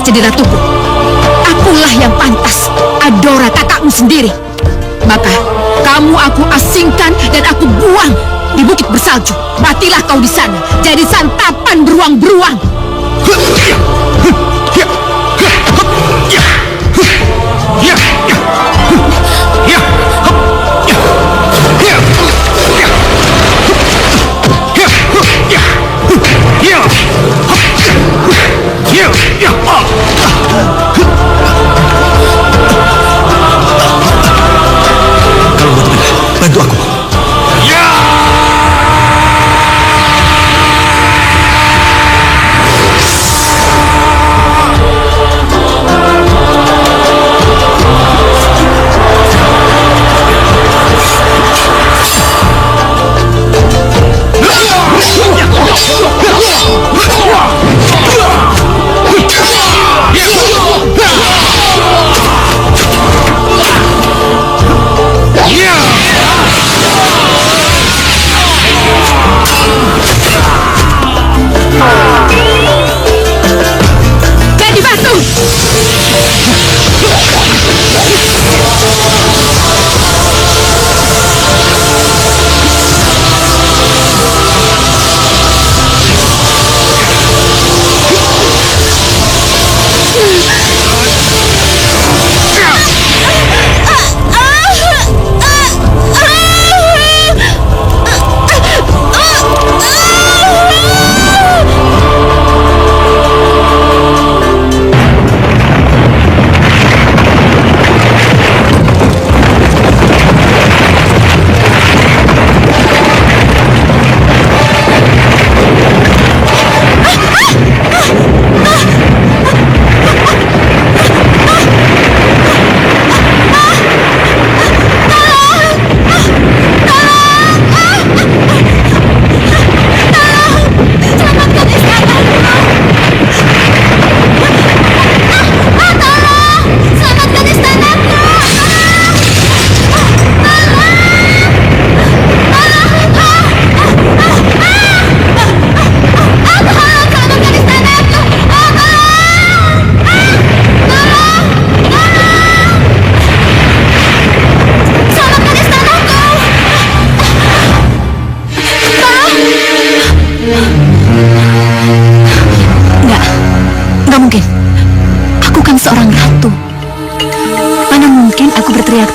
jadi ratuku. Akulah yang pantas, Adora kakakmu sendiri. Maka kamu aku asingkan dan aku buang di bukit bersalju. Matilah kau di sana, jadi santapan beruang-beruang. Bantu aku.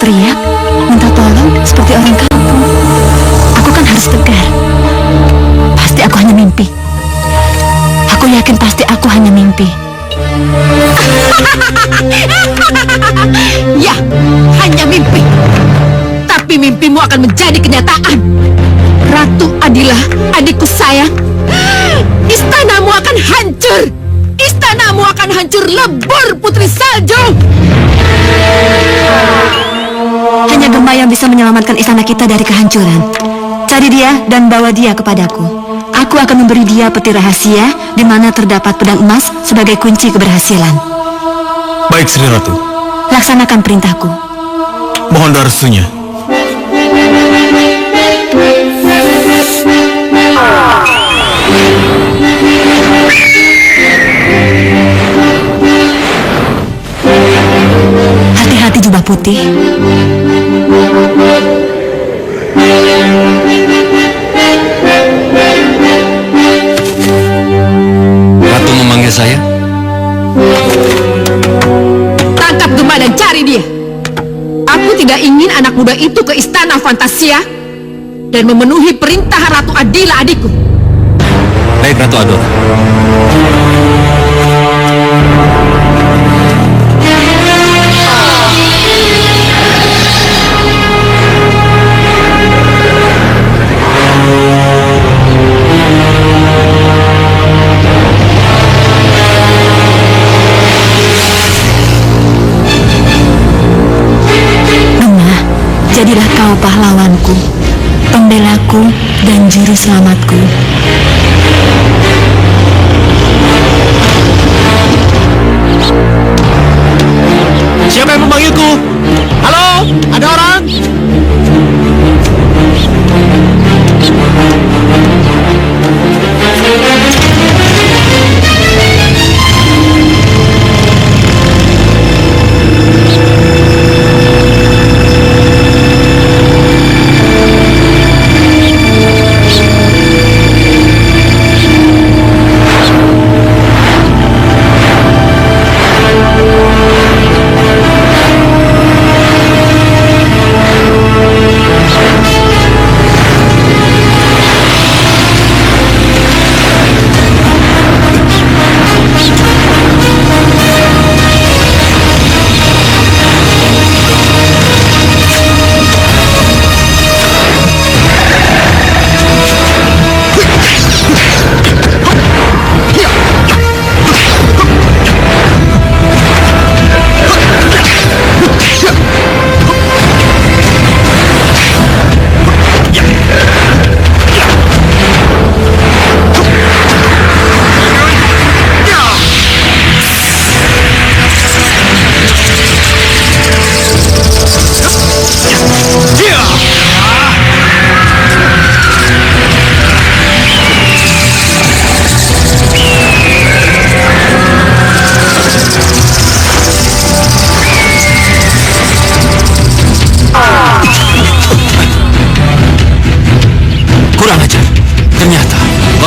Teriak, minta tolong seperti orang kampung. Aku kan harus tegar. Pasti aku hanya mimpi. Aku yakin pasti aku hanya mimpi. Ya, hanya mimpi. Tapi mimpimu akan menjadi kenyataan. Ratu Adila, adikku sayang. Istanamu akan hancur. Istanamu akan hancur lebur, Putri Salju. Hanya Gemma yang bisa menyelamatkan istana kita dari kehancuran. Cari dia dan bawa dia kepadaku. Aku akan memberi dia peti rahasia di mana terdapat pedang emas sebagai kunci keberhasilan. Baik, Sri Ratu. Laksanakan perintahku. Mohon doa restunya. Hati-hati jubah putih. Ratu memanggil saya. Tangkap Gemma dan cari dia. Aku tidak ingin anak muda itu ke istana Fantasia dan memenuhi perintah Ratu Adila adikku. Baik, Ratu Adora. Jadilah kau pahlawanku, pembelaku, dan juru selamatku.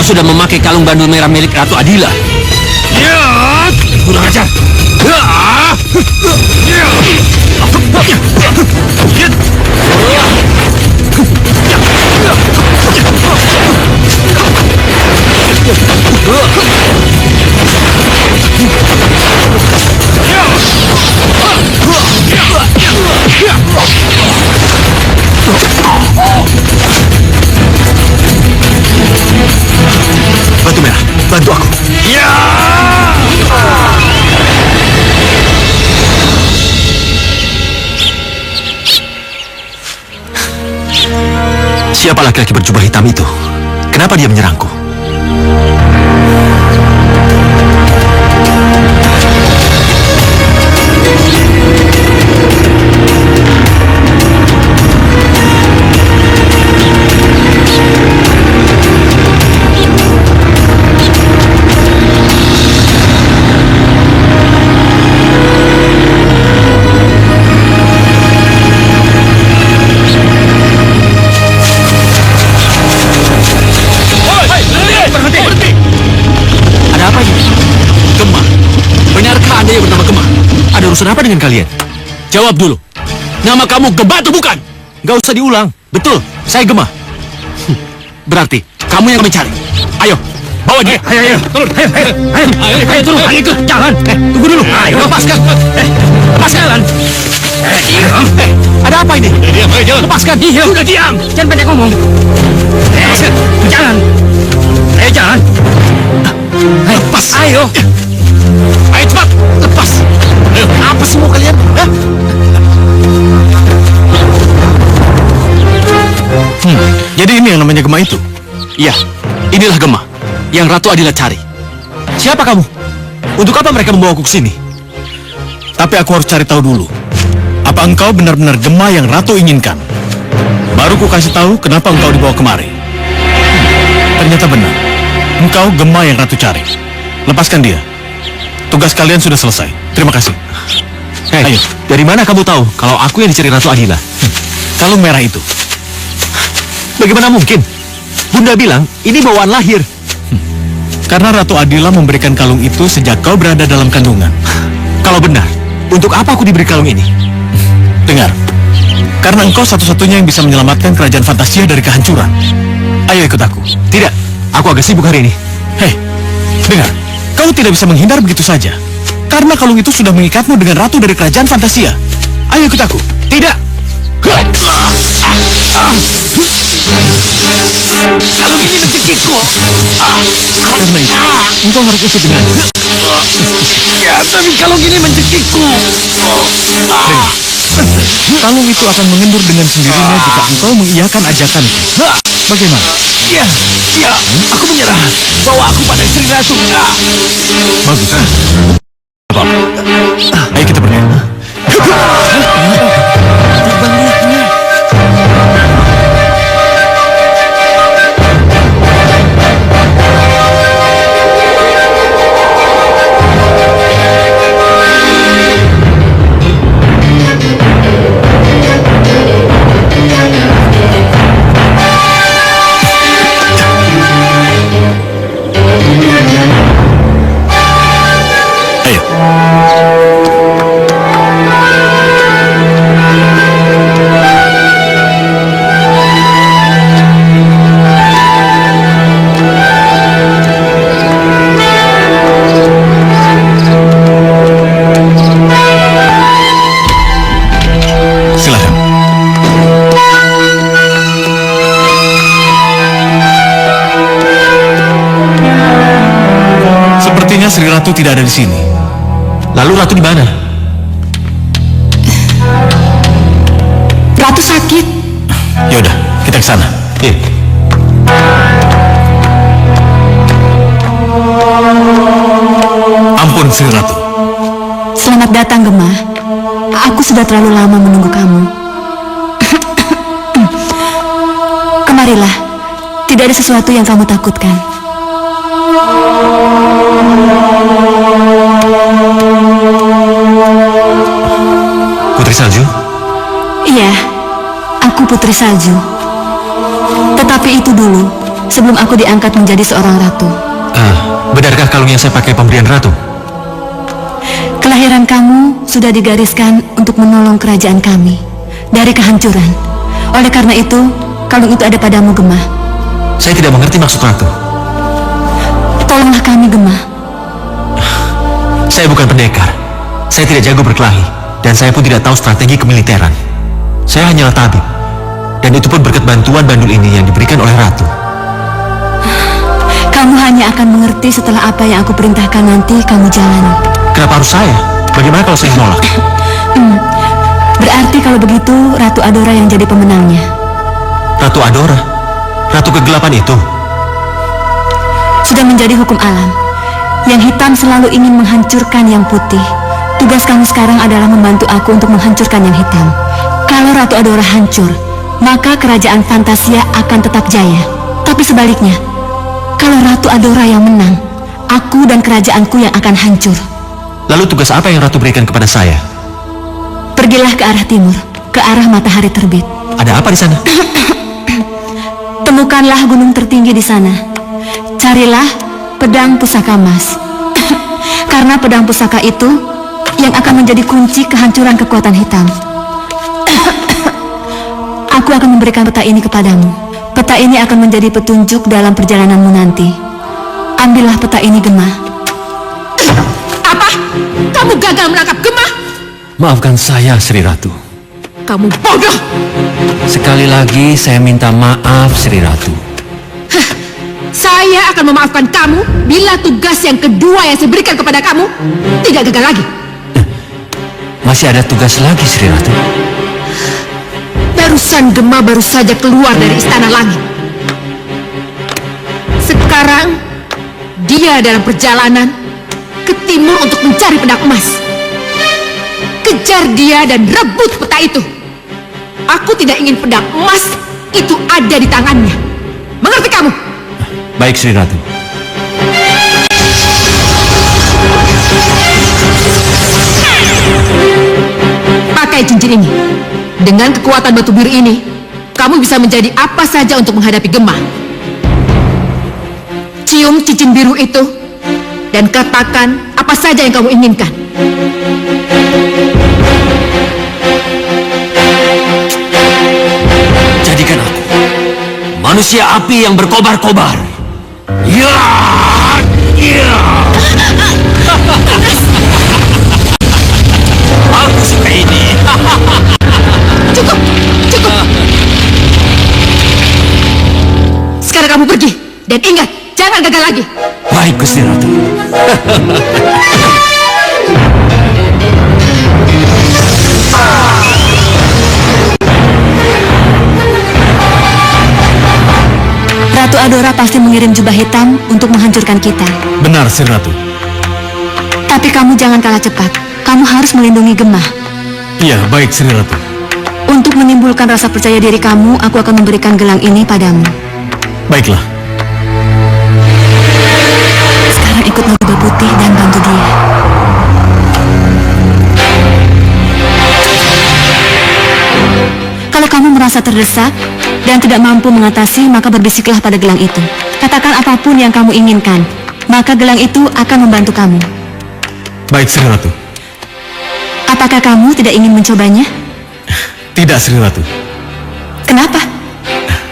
sudah memakai kalung bandul merah milik Ratu Adila. Ya, kurang ajar. Batu merah, bantu aku. Ya! Siapa laki-laki berjubah hitam itu? Kenapa dia menyerangku? Urusan apa dengan kalian? Jawab dulu. Nama kamu Gemah atau bukan? Gak usah diulang. Betul, saya Gemah. Berarti kamu yang kami cari. Ayo, bawa dia. Ayo, turun. Ayo, turun. Ayo, ikut. Jangan. Tunggu dulu. Ayo, lepaskan. Lepaskan. Ada apa ini? Diam, ayo, jangan. Lepaskan. Sudah diam. Jangan banyak ngomong. Lepaskan. Jangan. Ayo, jangan. Lepas. Ayo. Ayo, cepat. Lepas. Apa semua kalian? Jadi ini yang namanya Gemah itu? Iya, inilah Gemah yang Ratu Adila cari. Siapa kamu? Untuk apa mereka membawaku ke sini? Tapi aku harus cari tahu dulu. Apa engkau benar-benar Gemah yang Ratu inginkan? Baru ku kasih tahu kenapa engkau dibawa kemari. Ternyata benar. Engkau Gemah yang Ratu cari. Lepaskan dia. Tugas kalian sudah selesai. Terima kasih. Hei, ayo. Dari mana kamu tahu kalau aku yang dicari Ratu Adila? Kalung merah itu. Bagaimana mungkin? Bunda bilang ini bawaan lahir. Karena Ratu Adila memberikan kalung itu sejak kau berada dalam kandungan. Kalau benar, untuk apa aku diberi kalung ini? Dengar, karena engkau satu-satunya yang bisa menyelamatkan kerajaan Fantasia dari kehancuran. Ayo ikut aku. Tidak, aku agak sibuk hari ini. Hei, dengar. Kau tidak bisa menghindar begitu saja. Karena kalung itu sudah mengikatmu dengan ratu dari kerajaan Fantasia. Ayo ikut aku. Tidak. Kalung ini mencekikku. Karena itu, engkau harus ikut dengannya. Ya, tapi kalung ini mencekikku. Kalung itu akan mengendur dengan sendirinya jika engkau mengiyakan ajakanku. Bagaimana? Ya, aku menyerah. Bawa aku pada istri ratu. Bagus. Apa? Ayo kita pergi. Sri Ratu tidak ada di sini. Lalu Ratu di mana? Ratu sakit. Yaudah, kita ke sana. Iya. Ampun, Sri Ratu. Selamat datang, Gemah. Aku sudah terlalu lama menunggu kamu. Kemarilah. Tidak ada sesuatu yang kamu takutkan. Putri Salju? Iya, aku Putri Salju. Tetapi itu dulu, sebelum aku diangkat menjadi seorang ratu. Benarkah kalung yang saya pakai pemberian ratu? Kelahiran kamu sudah digariskan untuk menolong kerajaan kami dari kehancuran. Oleh karena itu, kalung itu ada padamu, Gemah. Saya tidak mengerti maksud ratu. Tolonglah kami, Gemah. Saya bukan pendekar. Saya tidak jago berkelahi. Dan saya pun tidak tahu strategi kemiliteran. Saya hanyalah tabib. Dan itu pun berkat bantuan bandul ini yang diberikan oleh ratu. Kamu hanya akan mengerti setelah apa yang aku perintahkan nanti kamu jalani. Kenapa harus saya? Bagaimana kalau saya menolak? Berarti kalau begitu Ratu Adora yang jadi pemenangnya. Ratu Adora? Ratu kegelapan itu? Sudah menjadi hukum alam. Yang hitam selalu ingin menghancurkan yang putih. Tugas kamu sekarang adalah membantu aku untuk menghancurkan yang hitam. Kalau Ratu Adora hancur, maka kerajaan Fantasia akan tetap jaya. Tapi sebaliknya, kalau Ratu Adora yang menang, aku dan kerajaanku yang akan hancur. Lalu tugas apa yang ratu berikan kepada saya? Pergilah ke arah timur, ke arah matahari terbit. Ada apa di sana? Temukanlah gunung tertinggi di sana. Carilah pedang pusaka emas. Karena pedang pusaka itu yang akan menjadi kunci kehancuran kekuatan hitam. Aku akan memberikan peta ini kepadamu. Peta ini akan menjadi petunjuk dalam perjalananmu nanti. Ambillah peta ini, Gemah. Apa? Kamu gagal menangkap Gemah? Maafkan saya, Sri Ratu. Kamu bodoh! Sekali lagi saya minta maaf, Sri Ratu. Saya akan memaafkan kamu bila tugas yang kedua yang saya berikan kepada kamu tidak gagal lagi. Masih ada tugas lagi, Sri Ratu. Barusan Gemah baru saja keluar dari Istana Langit. Sekarang dia dalam perjalanan ke timur untuk mencari pedang emas. Kejar dia dan rebut peta itu. Aku tidak ingin pedang emas itu ada di tangannya. Mengerti kamu? Baik, Sri Ratu. Pakai cincin ini. Dengan kekuatan batu biru ini, kamu bisa menjadi apa saja untuk menghadapi Gemah. Cium cincin biru itu dan katakan apa saja yang kamu inginkan. Jadikan aku manusia api yang berkobar-kobar. Ya! Ya! Aku suka ini. Cukup, cukup. Sekarang kamu pergi dan ingat, jangan gagal lagi. Baik, Gusti Ratu. Ratu Adora pasti mengirim jubah hitam untuk menghancurkan kita. Benar, Sri Ratu. Tapi kamu jangan kalah cepat. Kamu harus melindungi Gemah. Iya, baik, Sri Ratu. Untuk menimbulkan rasa percaya diri kamu, aku akan memberikan gelang ini padamu. Baiklah. Sekarang ikut Naga Putih dan bantu dia. Kalau kamu merasa terdesak dan tidak mampu mengatasi, maka berbisiklah pada gelang itu. Katakan apapun yang kamu inginkan, maka gelang itu akan membantu kamu. Baik, Sri Ratu. Apakah kamu tidak ingin mencobanya? Tidak, Sri Ratu. Kenapa?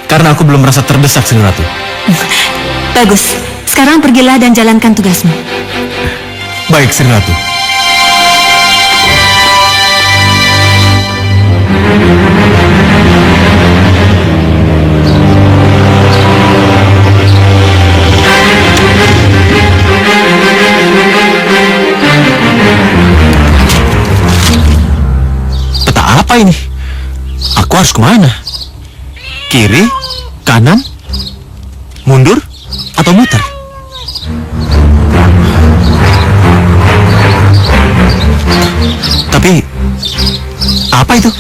Karena aku belum merasa terdesak, Sri Ratu. Bagus. Sekarang pergilah dan jalankan tugasmu. Baik, Sri Ratu. Peta apa ini? Aku harus kemana? Kiri? Kanan? Mundur? Atau muter? Tapi apa itu?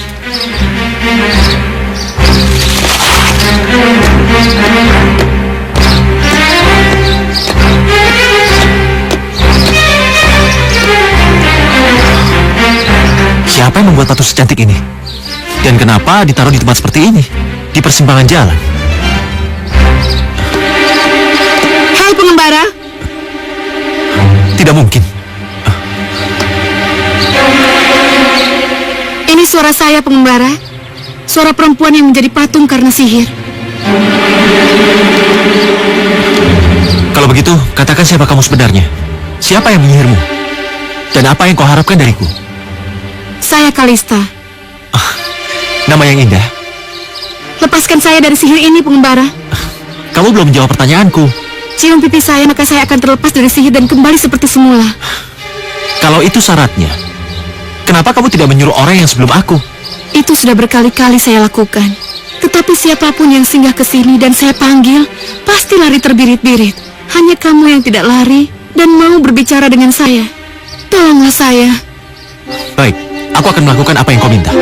Siapa yang membuat patung secantik ini? Dan kenapa ditaruh di tempat seperti ini? Di persimpangan jalan. pengembara? Tidak mungkin. Ini suara saya, pengembara. Suara perempuan yang menjadi patung karena sihir. Kalau begitu, katakan siapa kamu sebenarnya. Siapa yang menyihirmu? Dan apa yang kau harapkan dariku? Saya Kalista. Nama yang indah. Lepaskan saya dari sihir ini, pengembara. Kamu belum menjawab pertanyaanku. Cium pipi saya, maka saya akan terlepas dari sihir dan kembali seperti semula. Kalau itu syaratnya, kenapa kamu tidak menyuruh orang yang sebelum aku? Itu sudah berkali-kali saya lakukan. Tetapi siapapun yang singgah ke sini dan saya panggil, pasti lari terbirit-birit. Hanya kamu yang tidak lari dan mau berbicara dengan saya. Tolonglah saya. Baik, aku akan melakukan apa yang kau minta.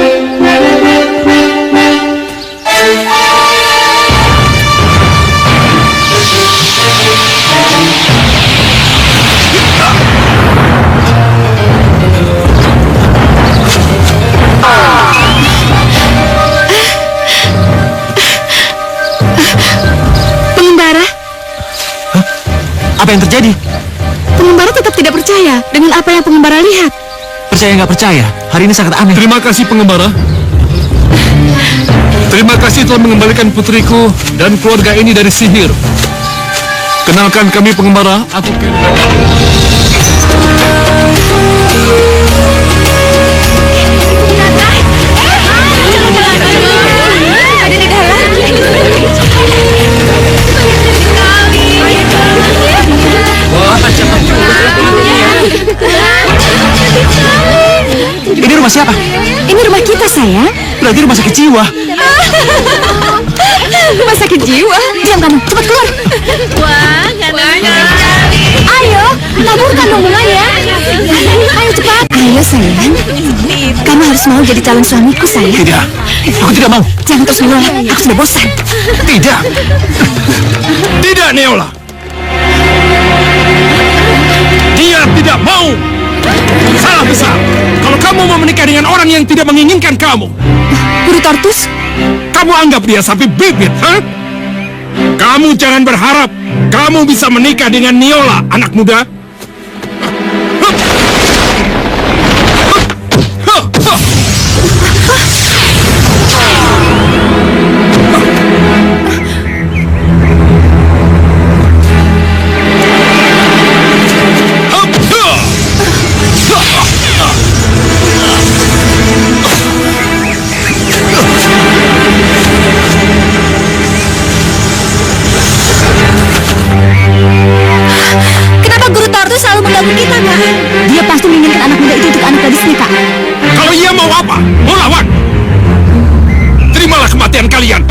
Pengembara, Apa yang terjadi? pengembara tetap tidak percaya dengan apa yang pengembara lihat. Percaya nggak percaya? Hari ini sangat aneh. Terima kasih pengembara. Terima kasih telah mengembalikan putriku dan keluarga ini dari sihir. Kenalkan kami pengembara, aku Ken. Ini rumah siapa? Ini rumah kita, sayang. Berarti rumah sakit jiwa. Rumah sakit jiwa. Diam kamu, cepat keluar. Ayo, taburkan dong bunganya. Ayo cepat. Ayo sayang. Kamu harus mau jadi calon suamiku, sayang. Tidak, aku tidak mau. Jangan terus menolak, aku sudah bosan. Tidak. Tidak, Neola. Dia tidak mau. Salah besar. Kalau kamu mau menikah dengan orang yang tidak menginginkan kamu, Guru Tortus, kamu anggap dia sapi bibit, ha? Kamu jangan berharap kamu bisa menikah dengan Neola, anak muda. kenapa Guru Tortus selalu mengganggu kita, Kak? Dia pasti menginginkan anak muda itu untuk anak gadisnya, Kak. Kalau ia mau apa? Mau lawan? Terimalah kematian kalian.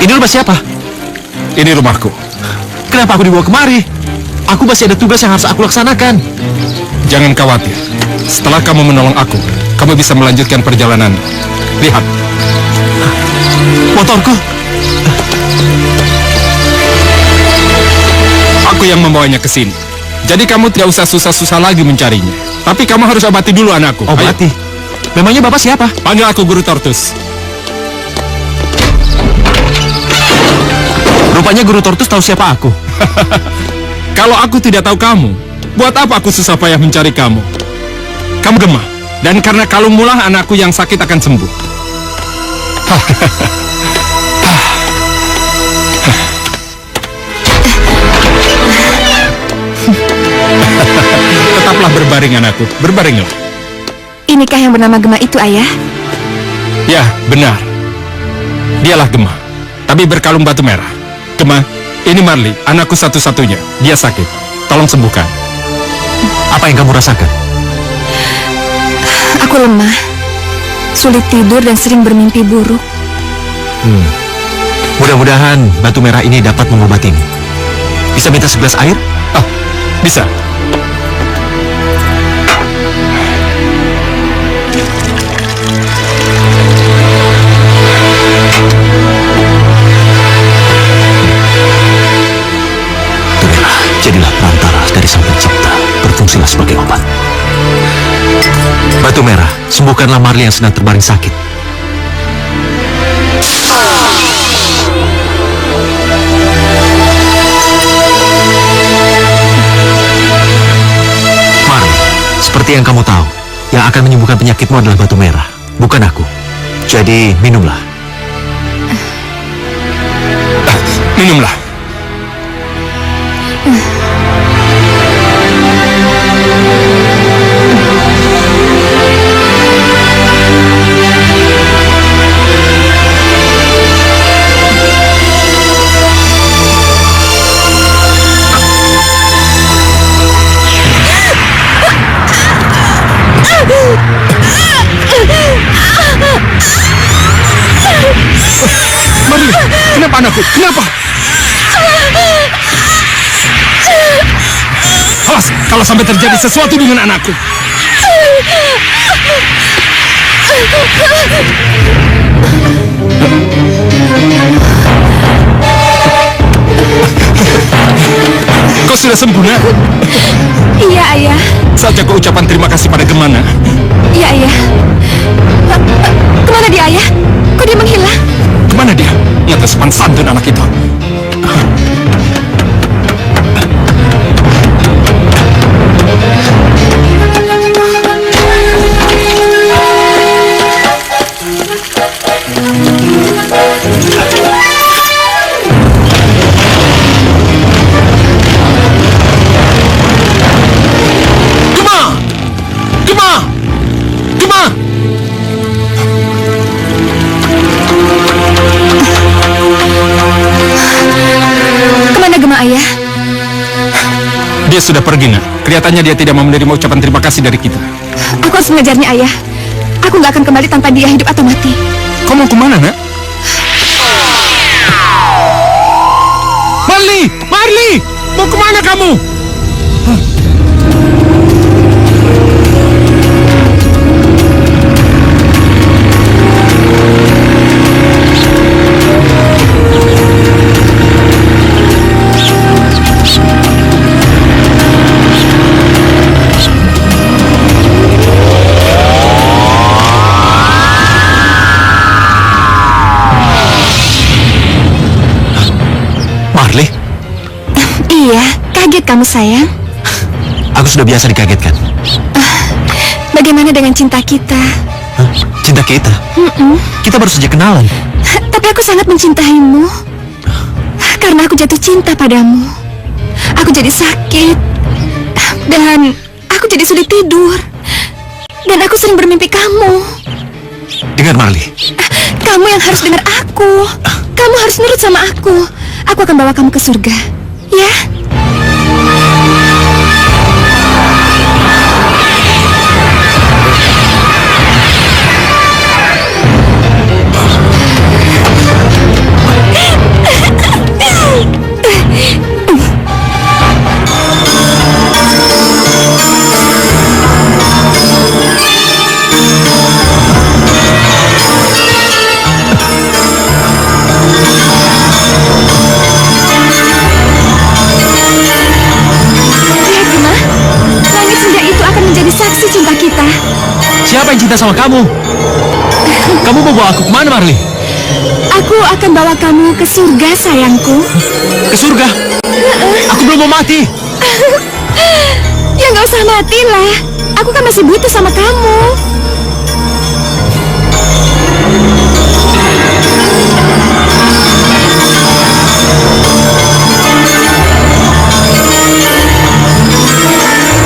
Ini rumah siapa? Ini rumahku. Kenapa aku dibawa kemari? Aku masih ada tugas yang harus aku laksanakan. Jangan khawatir. Setelah kamu menolong aku, kamu bisa melanjutkan perjalanan. Lihat. Motorku. Aku yang membawanya ke sini. Jadi kamu tidak usah susah-susah lagi mencarinya. Tapi kamu harus obati dulu anakku. Obati? Memangnya Bapak siapa? Panggil aku Guru Tortus. Rupanya Guru Tortus tahu siapa aku. Kalau aku tidak tahu kamu, buat apa aku susah payah mencari kamu? Kamu gemah. Dan karena kalungmulah anakku yang sakit akan sembuh. Tetaplah berbaring anakku, berbaringlah. Inikah yang bernama Gema itu, Ayah? Ya, benar. Dialah Gema, tapi berkalung batu merah. Gema, ini Marley, anakku satu-satunya. Dia sakit. Tolong sembuhkan. Apa yang kamu rasakan? Aku lemah, sulit tidur dan sering bermimpi buruk. Mudah-mudahan batu merah ini dapat mengobatimu. Bisa minta segelas air? Ah, bisa. Jadilah perantara dari Sang Pencipta, berfungsilah sebagai obat. Batu merah, sembuhkanlah Marley yang sedang terbaring sakit. Marley, seperti yang kamu tahu, yang akan menyembuhkan penyakitmu adalah batu merah, bukan aku. Jadi, minumlah. Minumlah. Marley, kenapa anakku? Kenapa? Awas, kalau sampai terjadi sesuatu dengan anakku. Kau sudah sembuh, nak? Iya, Ayah. Saja kau ucapan terima kasih pada Gemana. Iya, Ayah. Kemana dia, Ayah? Kok dia menghilang? Kemana dia? Nyata sopan santun anak itu. Ayah? Dia sudah pergi, nak. Kelihatannya dia tidak mau menerima ucapan terima kasih dari kita. Aku harus mengejarnya, Ayah. Aku nggak akan kembali tanpa dia, hidup atau mati. Kau mau kemana, nak? Marley! Marley! Mau kemana kamu? Marley? Iya, kaget kamu, sayang. Aku sudah biasa dikagetkan. Bagaimana dengan cinta kita? Hah? Cinta kita? Kita baru saja kenalan. Tapi aku sangat mencintaimu. Karena aku jatuh cinta padamu. Aku jadi sakit. Dan aku jadi sulit tidur. Dan aku sering bermimpi kamu. Dengar, Marley. Kamu yang harus dengar aku. Kamu harus nurut sama aku. Aku akan bawa kamu ke surga. Ya? yang cinta sama kamu. Kamu mau bawa aku kemana, Marley? Aku akan bawa kamu ke surga, sayangku. Ke surga? Aku belum mau mati. Ya nggak usah mati lah. Aku kan masih butuh sama kamu.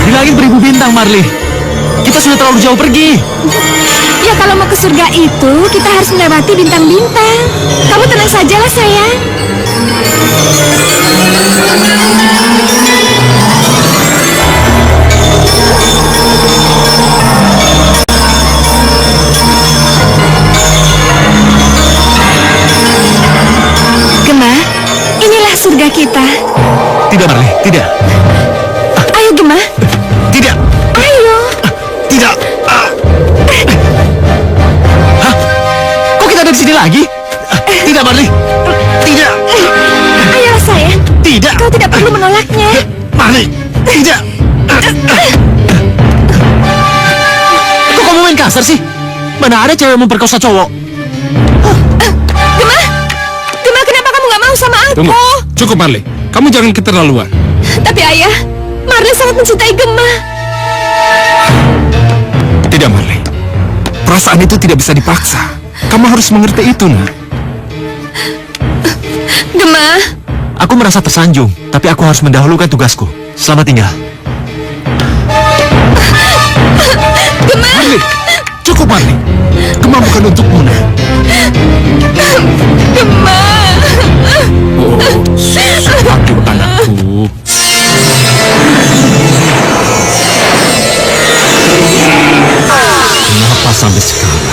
Di langit beribu bintang, Marley. Kita sudah terlalu jauh pergi. Ya kalau mau ke surga itu kita harus melewati bintang-bintang. Kamu tenang sajalah, sayang. Gema, inilah surga kita. Tidak, Marley, tidak. Ayo, Gema. Tidak. Ayo. Tidak. Hah? Kok kita ada di sini lagi? Tidak, Marley. Tidak. Ayolah, sayang. Tidak. Kau tidak perlu menolaknya. Marley. Tidak. Kok kamu main kasar sih? Mana ada cewek memperkosa cowok? Gema, Gema, kenapa kamu nggak mau sama aku? Tunggu, cukup Marley. Kamu jangan keterlaluan. Tapi ayah, Marley sangat mencintai Gema. Tidak, Marley. Perasaan itu tidak bisa dipaksa. Kamu harus mengerti itu, nak. Gema, Aku merasa tersanjung, tapi aku harus mendahulukan tugasku. Selamat tinggal. Gema. Marley, cukup Marley. Gema bukan untukmu, nak. Gema. Oh, aduh anakku. Kenapa sampai sekarang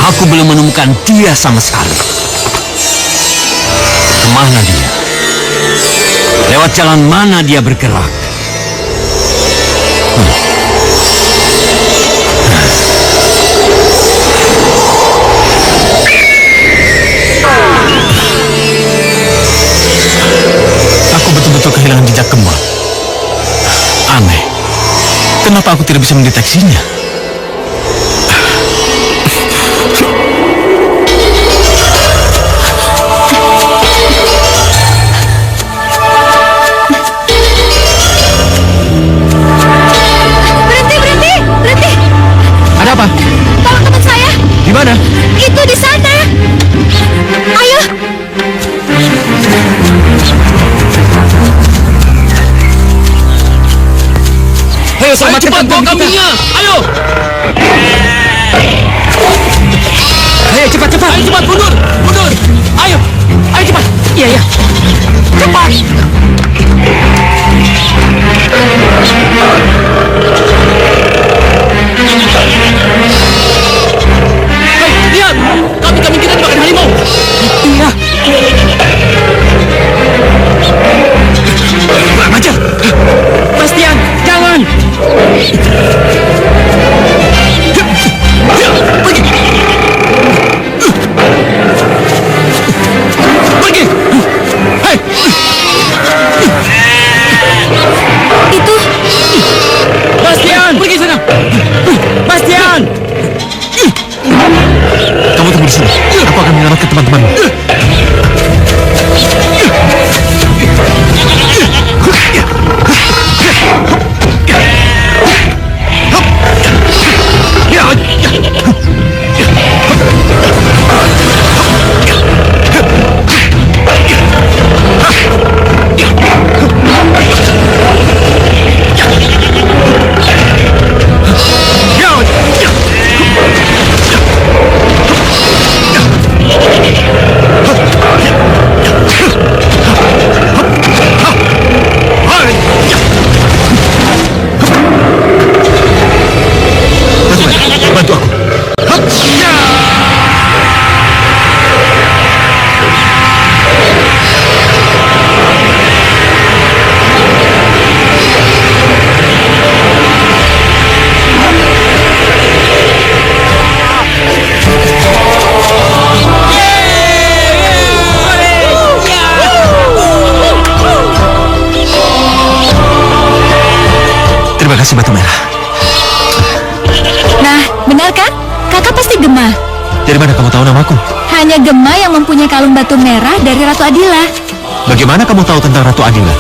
aku belum menemukan dia sama sekali? Kemana dia? Lewat jalan mana dia bergerak? Aku betul-betul kehilangan jejak Gema. Aneh. Kenapa aku tidak bisa mendeteksinya? Berhenti. Ada apa? Tolong teman saya. Di mana? Itu di sana. Ayo. Ayo, cepat bawa kambingnya. Ayo. Ayo, cepat. Ayo, cepat, mundur. Ayo, cepat. Iya. Cepat. Hei, lihat. Kambing kita dimakan harimau. Iya. Kurang ajar. Bastian, jangan. Pergi. Hei. Itu. Bastian, pergi sana. Bastian. Kamu tunggu di sini. Aku akan menyelamatkan teman-temanmu. Bantu aku. Terima kasih, Batu Merah. Nah, Benar kan? Kakak pasti Gemma. Dari mana kamu tahu namaku? Hanya Gemma yang mempunyai kalung batu merah dari Ratu Adila. Bagaimana kamu tahu tentang Ratu Adila?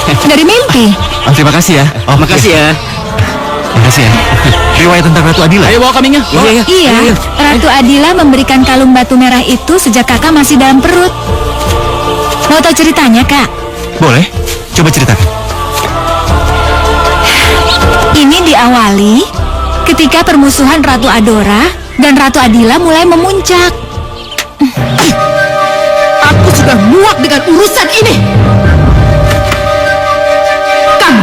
Dari mimpi. Oh, terima kasih ya. Oh, Makasih ya. Terima kasih ya. Riwayat tentang Ratu Adila. Ayo bawa kambingnya. Iya, Ratu Adila memberikan kalung batu merah itu sejak kakak masih dalam perut. Mau tahu ceritanya, Kak? Boleh? Coba ceritakan. Ini diawali ketika permusuhan Ratu Adora dan Ratu Adila mulai memuncak. Aku sudah muak dengan urusan ini. Kamu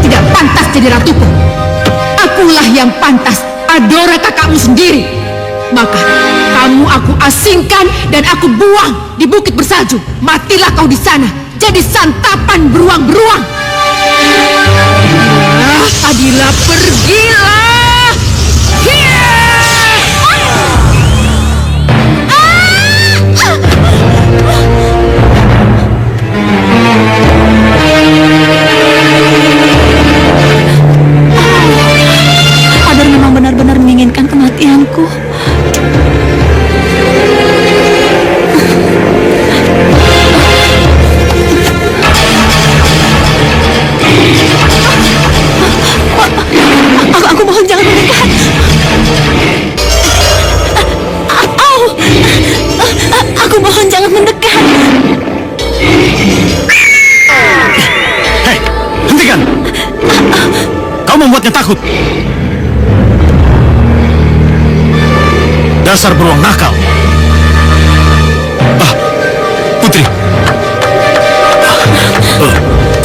tidak pantas jadi ratuku. Akulah yang pantas, Adora kakakmu sendiri. Maka kamu aku asingkan dan aku buang di bukit bersalju. Matilah kau di sana, jadi santapan beruang-beruang. Adila, pergilah. Ador memang benar-benar menginginkan kematianku. Aku mohon jangan mendekat. Aku mohon jangan mendekat. Hei, hentikan! Kau membuatnya takut. Dasar beruang nakal. Putri.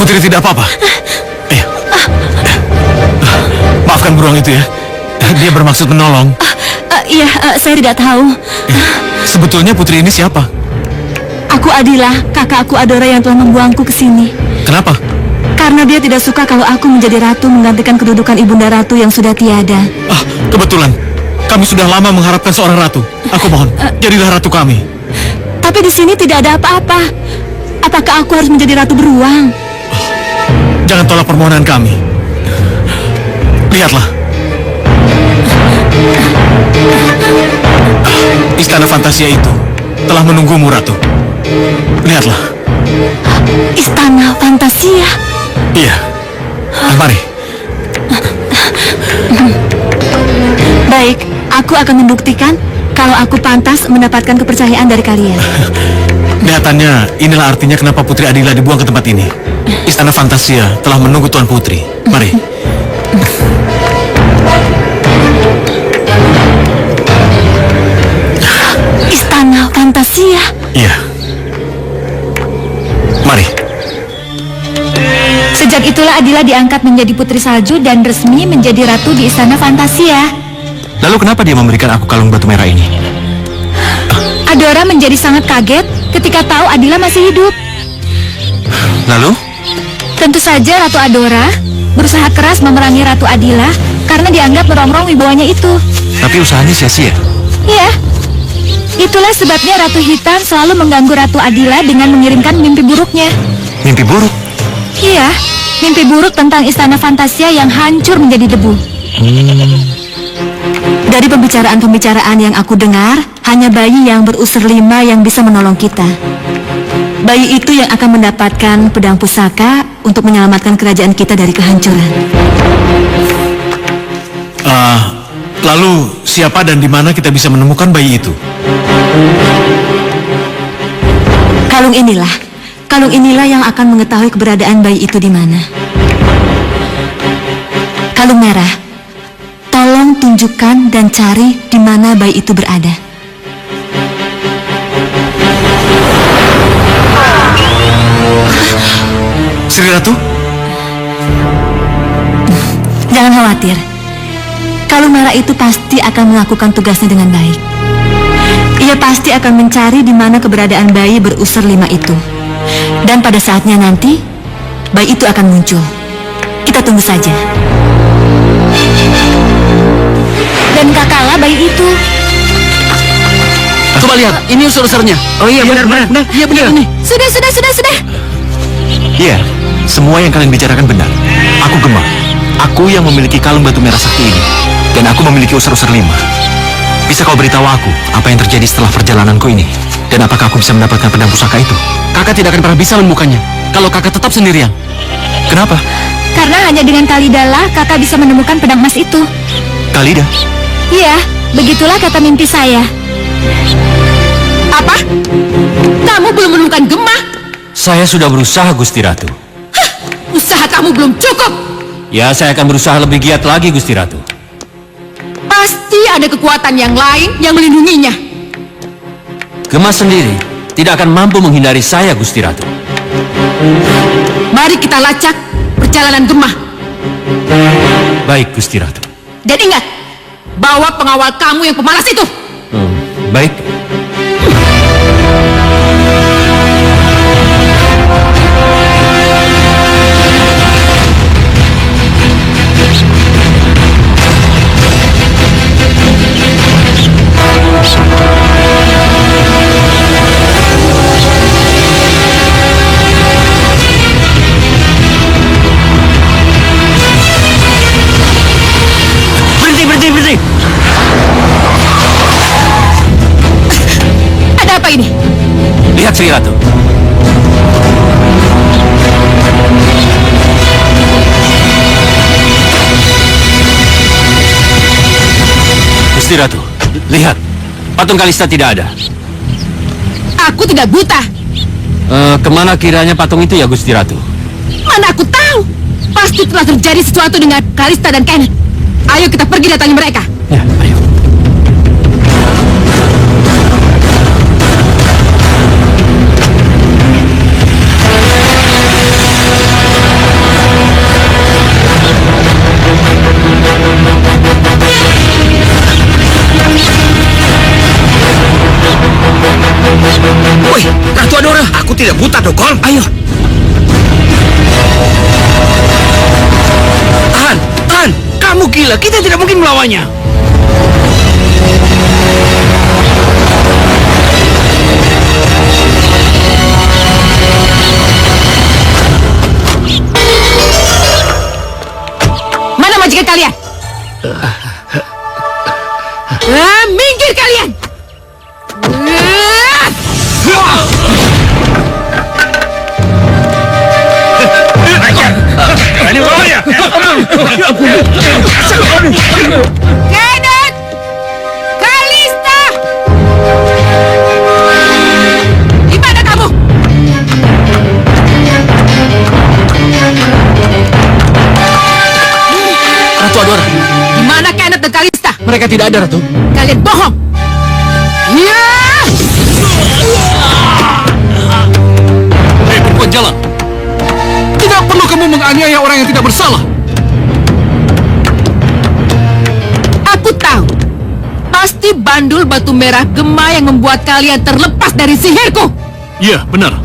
Putri tidak apa-apa. Maafkan beruang itu ya. Dia bermaksud menolong. Iya, saya tidak tahu. Sebetulnya Putri ini siapa? Aku Adila, kakak aku Adora yang telah membuangku ke sini. Kenapa? Karena dia tidak suka kalau aku menjadi ratu menggantikan kedudukan ibunda ratu yang sudah tiada. Kebetulan. Kami sudah lama mengharapkan seorang ratu. Aku mohon, jadilah ratu kami. Tapi di sini tidak ada apa-apa. Apakah aku harus menjadi ratu beruang? Jangan tolak permohonan kami. Lihatlah. Istana Fantasia itu telah menunggumu, Ratu. Lihatlah. Istana Fantasia? Iya. Mari. Baik, aku akan membuktikan kalau aku pantas mendapatkan kepercayaan dari kalian. Kelihatannya inilah artinya kenapa Putri Adila dibuang ke tempat ini. Istana Fantasia telah menunggu Tuan Putri. Mari. Istana Fantasia? Iya. Mari. Sejak itulah Adila diangkat menjadi putri salju dan resmi menjadi ratu di Istana Fantasia. Lalu kenapa dia memberikan aku kalung batu merah ini? Adora menjadi sangat kaget ketika tahu Adila masih hidup. Lalu? Tentu saja Ratu Adora berusaha keras memerangi Ratu Adila karena dianggap merongrong wibawanya itu. Tapi usahanya sia-sia. Iya. Itulah sebabnya Ratu Hitam selalu mengganggu Ratu Adila dengan mengirimkan mimpi buruknya. Mimpi buruk? Iya, mimpi buruk tentang Istana Fantasia yang hancur menjadi debu. Dari pembicaraan-pembicaraan yang aku dengar, hanya bayi yang berusur 5 yang bisa menolong kita. Bayi itu yang akan mendapatkan pedang pusaka untuk menyelamatkan kerajaan kita dari kehancuran. Lalu siapa dan di mana kita bisa menemukan bayi itu? Kalung inilah yang akan mengetahui keberadaan bayi itu di mana. Kalung merah, tolong tunjukkan dan cari di mana bayi itu berada. Sri Ratu? Jangan khawatir. Kalung merah itu pasti akan melakukan tugasnya dengan baik. Ia pasti akan mencari di mana keberadaan bayi berusur 5 itu. Dan pada saatnya nanti, bayi itu akan muncul. Kita tunggu saja. Dan kakalah bayi itu. Coba lihat, ini unsur-unsurnya. Oh iya, benar. Iya, benar ini. Sudah. Iya, semua yang kalian bicarakan benar. Aku Gemma. Aku yang memiliki kalung batu merah sakti ini. Dan aku memiliki user-user 5. Bisa kau beritahu aku apa yang terjadi setelah perjalananku ini? Dan apakah aku bisa mendapatkan pedang pusaka itu? Kakak tidak akan pernah bisa menemukannya kalau kakak tetap sendirian. Kenapa? Karena hanya dengan Kalidalah kakak bisa menemukan pedang emas itu. Kalida? Iya, begitulah kata mimpi saya. Apa? Kamu belum menemukan Gemma? Saya sudah berusaha, Gusti Ratu. Usaha kamu belum cukup. Ya, saya akan berusaha lebih giat lagi, Gusti Ratu. Pasti ada kekuatan yang lain yang melindunginya. Gemma sendiri tidak akan mampu menghindari saya, Gusti Ratu. Mari kita lacak perjalanan Gemma. Baik, Gusti Ratu. Dan ingat, bawa pengawal kamu yang pemalas itu. Baik. Berhenti. Ada apa ini? Lihat, Sri Ratu. Gusti Ratu, lihat. Patung Kalista tidak ada. Aku tidak buta. Kemana kiranya patung itu ya, Gusti Ratu? Mana aku tahu. Pasti telah terjadi sesuatu dengan Kalista dan Kenneth. Ayo kita pergi datangi mereka. Ya, ayo. Woi, Ratu Adora, aku tidak buta, Dokol. Ayo. Tahan. Kamu gila, kita tidak mungkin melawannya. Mana majikan kalian? Minggir kalian! Kenneth! Kalista! Di mana kamu? Ratu Adora, Di mana Kenneth dan Kalista? mereka tidak ada, Ratu. Kalian bohong! Ya! Hei, perempuan jalan. Tidak perlu kamu menganiaya orang yang tidak bersalah. Aku tahu. Pasti bandul batu merah Gemma yang membuat kalian terlepas dari sihirku. Iya, benar.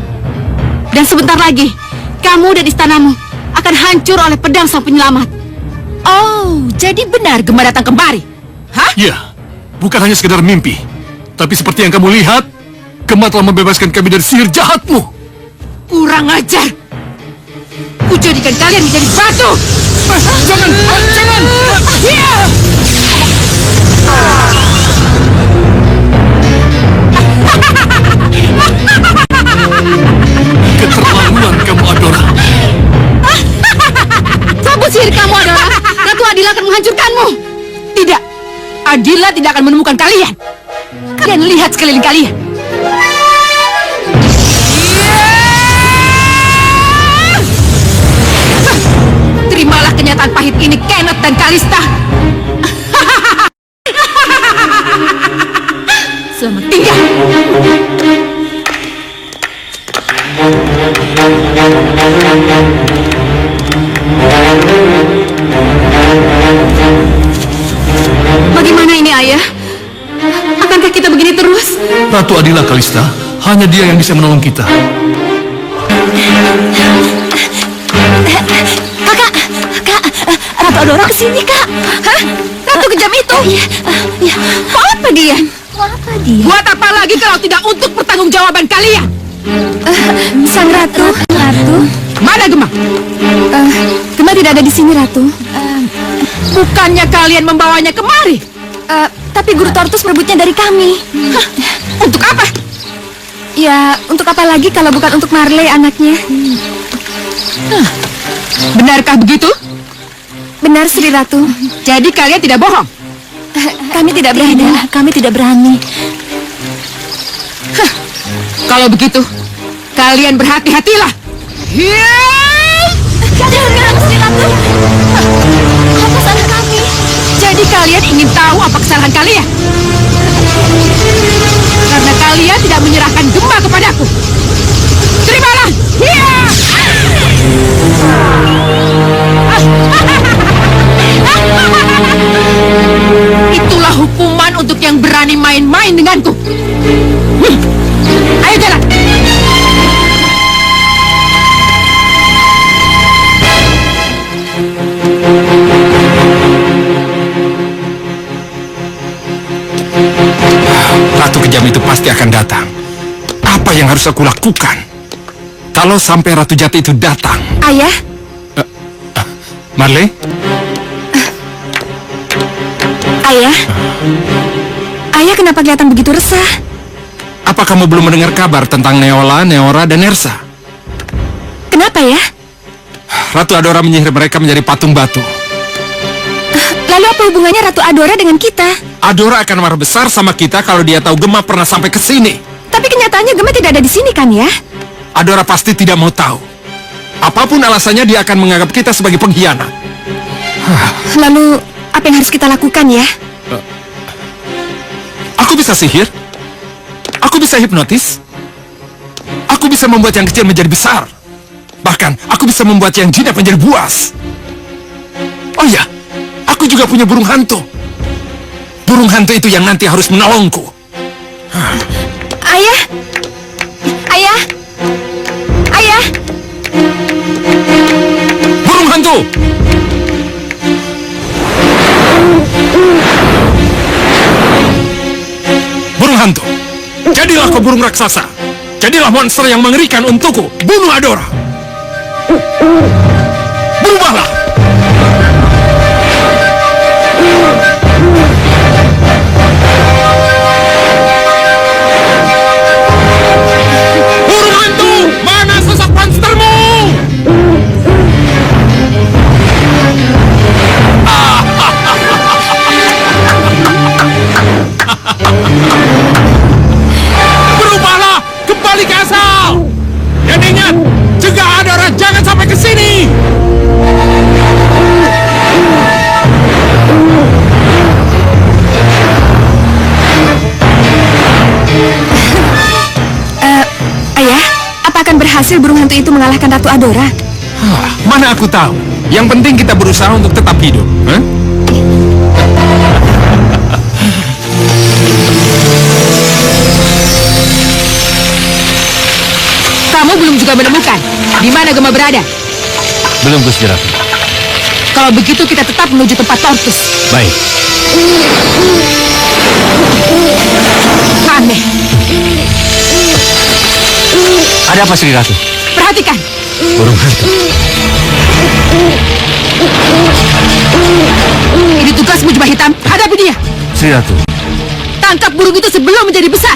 Dan sebentar lagi, kamu dan istanamu akan hancur oleh pedang sang penyelamat. Oh, jadi benar Gemma datang kembali. Hah? Iya, bukan hanya sekedar mimpi. Tapi seperti yang kamu lihat, Gemma telah membebaskan kami dari sihir jahatmu. Kurang ajar. Kujadikan kalian menjadi batu. Jangan! Iya! Keterlaluan kamu, Adora. Cabut sihir kamu adalah Ratu Adila akan menghancurkanmu. Tidak, Adila tidak akan menemukan kalian. Kalian lihat sekeliling kalian. Terimalah kenyataan pahit ini, Kenneth dan Kalista. Selamat tinggal. Bagaimana ini, Ayah? Akankah kita begini terus? Ratu Adila, Kalista, hanya dia yang bisa menolong kita. Kak, Ratu Adora kesini, Kak. Hah? Ratu kejam itu? Iya. Mau apa dia? Apa dia? Buat apa lagi kalau tidak untuk pertanggungjawaban kalian? Sang Ratu. Mana Gemma? Gemma tidak ada di sini, Ratu. Bukannya kalian membawanya kemari? Tapi Guru Tortus merebutnya dari kami. Hah, untuk apa? Ya, untuk apa lagi kalau bukan untuk Marley anaknya? Benarkah begitu? Benar, Sri Ratu. Jadi kalian tidak bohong? Kami tidak berani. Kami tidak berani. Kalau begitu, kalian berhati-hatilah. Jangan, Sri Ratu. Apa salah kami? Jadi kalian ingin tahu apa kesalahan kalian? Karena kalian tidak menyerahkan Gema kepadaku. Terimalah! Hiya! Itulah hukuman untuk yang berani main-main denganku. Ayo jalan! Ratu kejam itu pasti akan datang. Apa yang harus aku lakukan? Kalau sampai Ratu Jati itu datang. Ayah, Marley? Ayah. Ayah kenapa kelihatan begitu resah? Apa kamu belum mendengar kabar tentang Neola, Neora, dan Nersa? Kenapa ya? Ratu Adora menyihir mereka menjadi patung batu. Lalu apa hubungannya Ratu Adora dengan kita? Adora akan marah besar sama kita kalau dia tahu Gema pernah sampai ke sini. Tapi kenyataannya Gema tidak ada di sini kan ya? Adora pasti tidak mau tahu. Apapun alasannya dia akan menganggap kita sebagai pengkhianat. Lalu apa yang harus kita lakukan ya? Aku bisa sihir. Aku bisa hipnotis. Aku bisa membuat yang kecil menjadi besar. Bahkan aku bisa membuat yang jinak menjadi buas. Oh ya, aku juga punya burung hantu. Burung hantu itu yang nanti harus menolongku. Ayah! Ayah! Ayah! Burung hantu! Burung hantu, jadilah kau burung raksasa. Jadilah monster yang mengerikan untukku. Bunuh Adora. Berubahlah. Burung hantu, mana sosok monstermu? Berubahlah, kembali ke asal. Dan ingat, cegah Adora jangan sampai ke sini. Ayah, apa akan berhasil burung hantu itu mengalahkan Ratu Adora? Mana aku tahu. Yang penting kita berusaha untuk tetap hidup. Hah? Kamu belum juga menemukan di mana Gema berada. Belum, Gusti Ratu. Kalau begitu kita tetap menuju tempat Tortus. Baik. Aneh. Ada apa, Sri Ratu? Perhatikan. Burung hantu. Ini tugasmu, Jubah Hitam. Hadapi dia. Sri Ratu. Tangkap burung itu sebelum menjadi besar.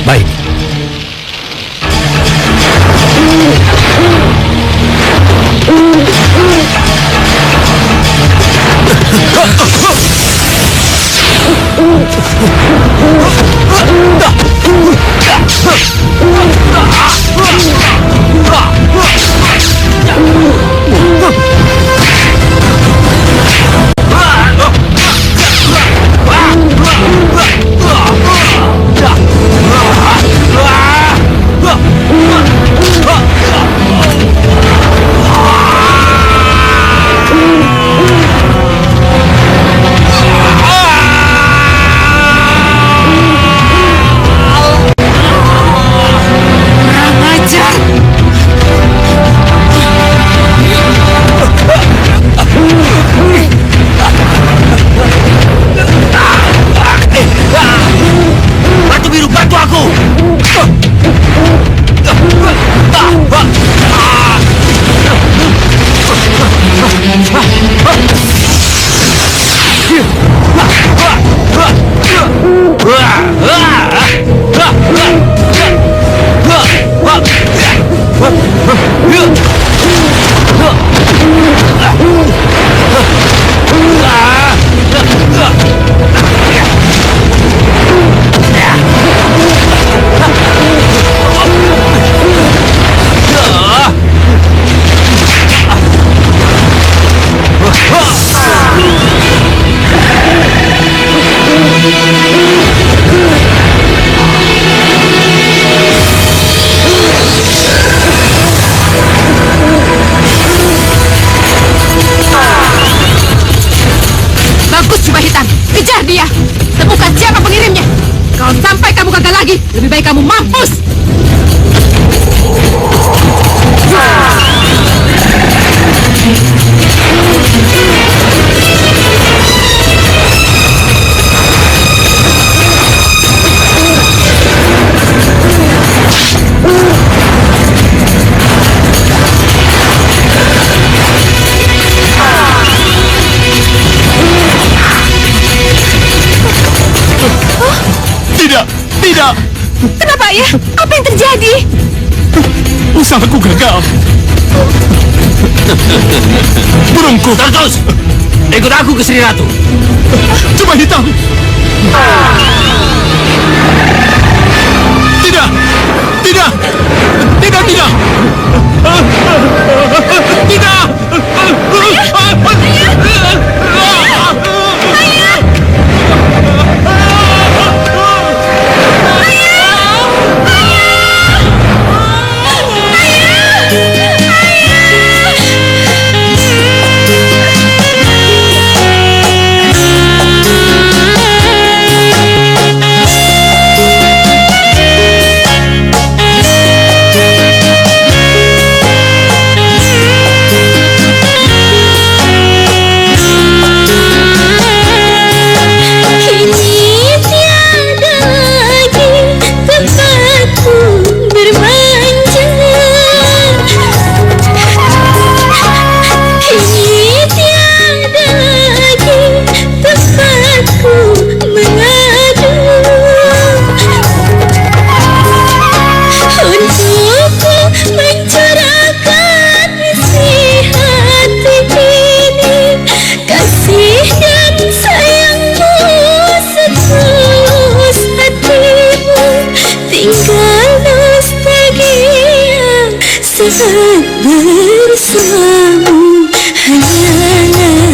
Baik. Kurang ajar. kamu mampus! Tidak, tidak. Kenapa ya? Apa yang terjadi? Usahaku gagal. Burungku. Terus, ikut aku ke Sri Ratu. Coba hitam. Tidak, tidak, tidak, tidak. Tidak. Saat bersamamu hanyalah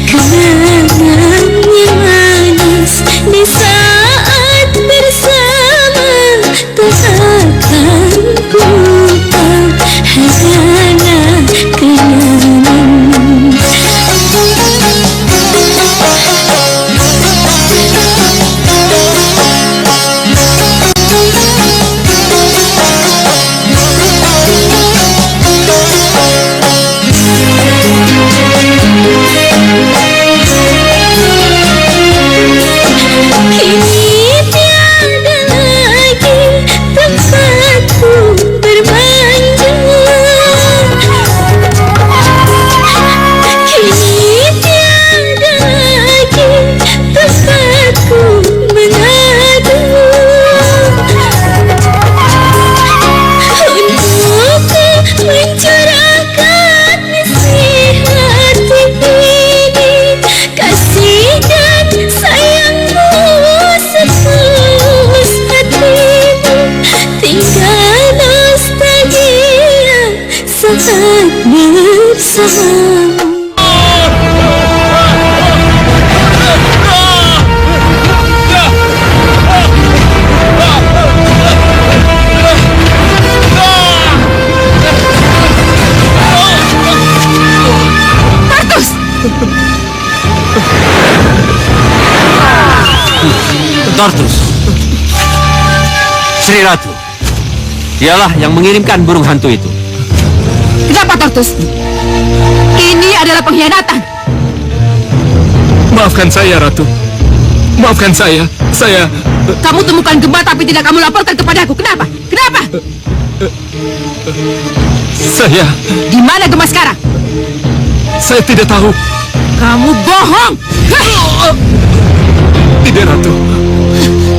kenangan yang manis. Di saat bersama takkan ku lupa hanyalah kenangan. Saat bersamamu. Tartus! Tortus. Sri Ratu. Dialah yang mengirimkan burung hantu itu. Kenapa, Tartus? Ini adalah pengkhianatan. Maafkan saya, Ratu. Maafkan saya. Kamu temukan Gemma tapi tidak kamu laporkan kepadaku. Kenapa? Kenapa? Saya Di mana Gemma sekarang? tidak tahu. Kamu bohong! Hah! Tidak, Ratu.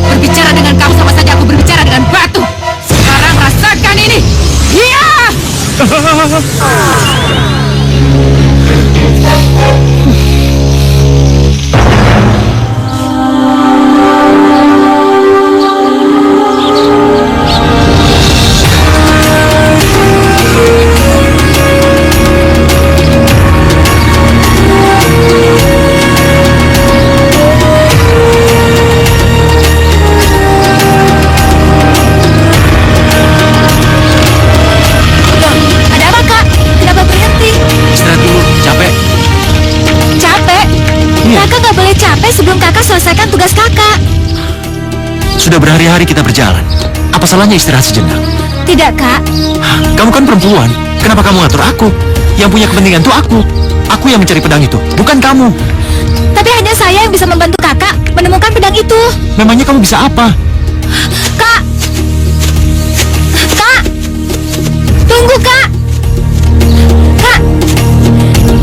Berbicara dengan kamu sama saja aku berbicara dengan batu. Sekarang rasakan ini. Iya! Sudah berhari-hari kita berjalan. Apa salahnya istirahat sejenak? Tidak, Kak. Kamu kan perempuan. Kenapa kamu ngatur aku? Yang punya kepentingan tuh aku. Aku yang mencari pedang itu, bukan kamu. Tapi hanya saya yang bisa membantu kakak menemukan pedang itu. Memangnya kamu bisa apa? Kak! Kak! Tunggu, Kak! Kak!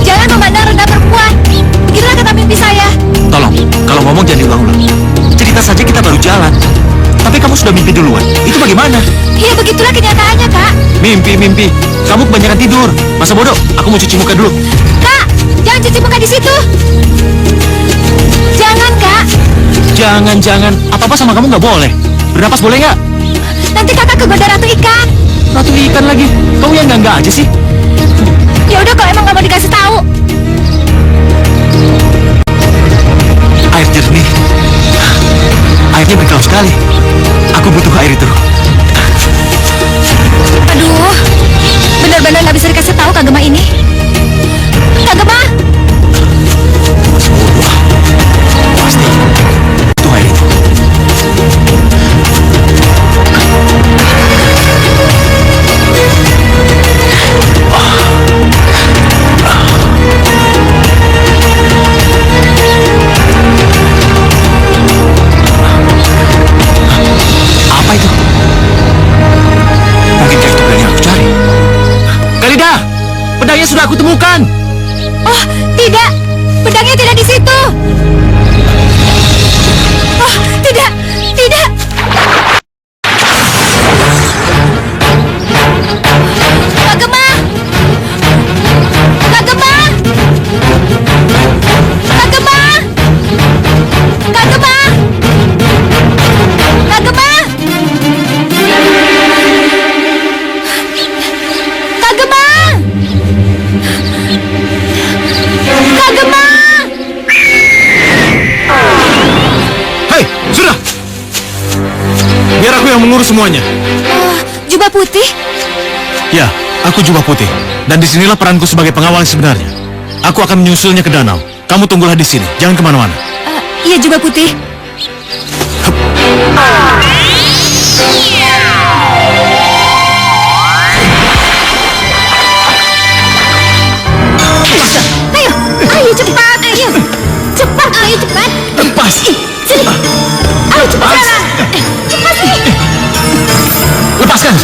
Jangan memandang rendah perempuan. Begitulah kata mimpi saya. Tolong, kalau ngomong jangan diulang-ulang. Cerita saja kita baru jalan. Tapi kamu sudah mimpi duluan. Itu bagaimana? Ya begitulah kenyataannya, Kak. Mimpi. Kamu kebanyakan tidur. Masa bodoh? Aku mau cuci muka dulu. Kak! Jangan cuci muka di situ. Jangan, Kak. Jangan. Apa-apa sama kamu nggak boleh. Bernapas boleh nggak? Nanti kakak kegoda ratu ikan. Ratu ikan lagi. Kamu yang nggak aja sih. Ya udah kalau emang nggak mau dikasih tahu. Air jernih. Airnya berkilau sekali. Aku butuh air itu. Aduh, benar-benar nggak bisa dikasih tahu Kak Gema ini. Kak Gema, Pasti. Itu air itu. Apa itu? Mungkinkah itu pedang yang aku cari? Galida, pedangnya sudah aku temukan. oh tidak, pedangnya tidak di situ. Oh tidak. Kak Gema, Kak Gema, Kak Gema, Kak Gema, Kak Gema, Kak Gema, Kak Gema. Hei, sudah. Biar aku yang mengurus semuanya. Oh, jubah putih. Ya, aku jubah putih. Dan disinilah peranku sebagai pengawal yang sebenarnya. Aku akan menyusulnya ke danau. Kamu tunggulah di sini, jangan kemana-mana. Iya jubah putih. Ayo cepat, ayo. Cepat, ayo cepat. Lepas. Sini. Ayo cepat jalan. Cepat sih. Lepaskan.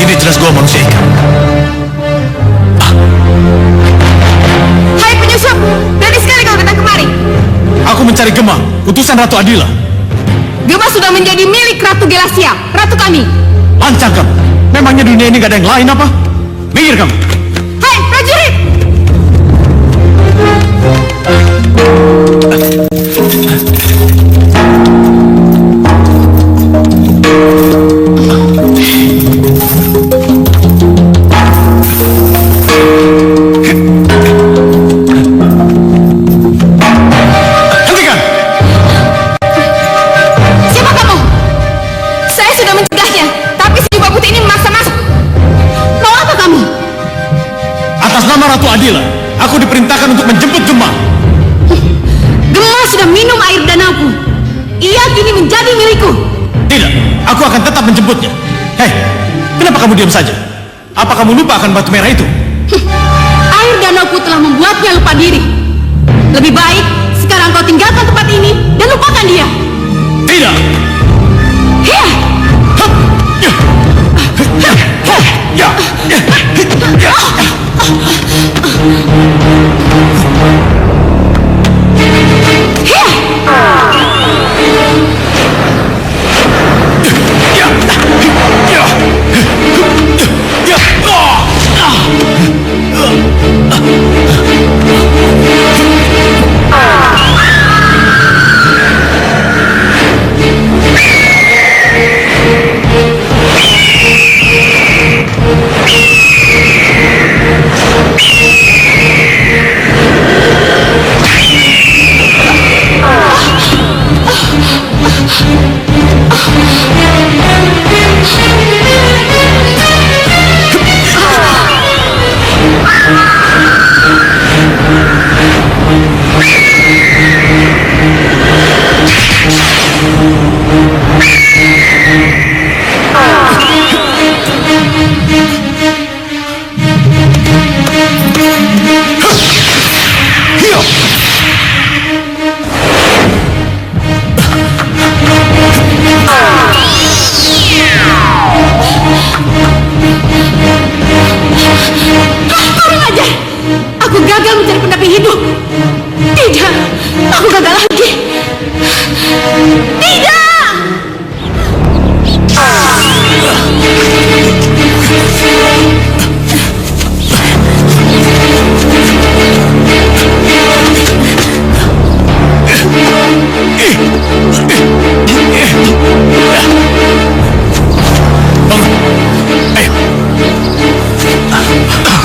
Ini jelas gua manusia ikan. Hai penyusup, berani sekali kau datang kemari. Aku mencari Gema, utusan Ratu Adila. Gema sudah menjadi milik Ratu Gelasia, ratu kami. Lancang kamu. Memangnya dunia ini gak ada yang lain apa? Minggir kamu. Hai prajurit, Hentikan. siapa kamu? Saya sudah mencegahnya, tapi si jubah putih ini memaksa masuk. Mau apa kamu? Atas nama Ratu Adila, aku diperintahkan untuk menjemput Gema. Gema sudah minum air danauku. Ia kini menjadi milikku. Tidak, aku akan tetap menjemputnya. Hei, kenapa kamu diam saja? Apa kamu lupa akan batu merah itu? Air danauku telah membuatnya lupa diri. Lebih baik sekarang kau tinggalkan tempat ini dan lupakan dia. Tidak. Hia! Hup. Ya.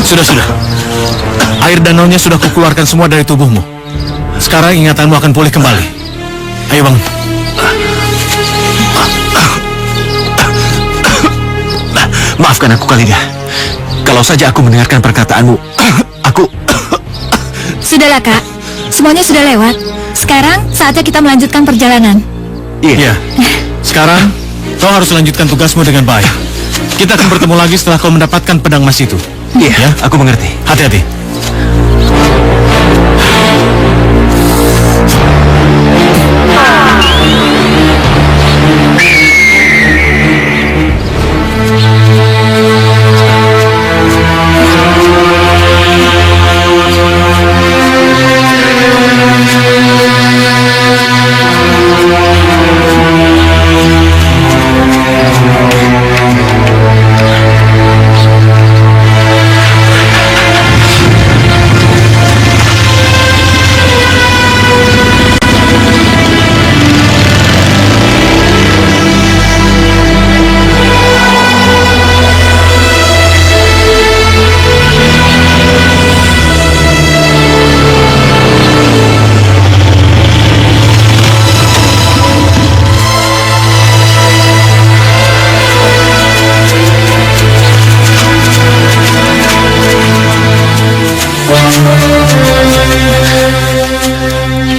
Sudah. Air danaunya sudah kukeluarkan semua dari tubuhmu. Sekarang ingatanmu akan pulih kembali. Ayo bangun. Maafkan aku, Khalida. Kalau saja aku mendengarkan perkataanmu, aku... Sudahlah, Kak. Semuanya sudah lewat. Sekarang saatnya kita melanjutkan perjalanan. Iya. Sekarang kau harus lanjutkan tugasmu dengan baik. Kita akan bertemu lagi setelah kau mendapatkan pedang emas itu. Iya, Ya? aku mengerti. Hati-hati.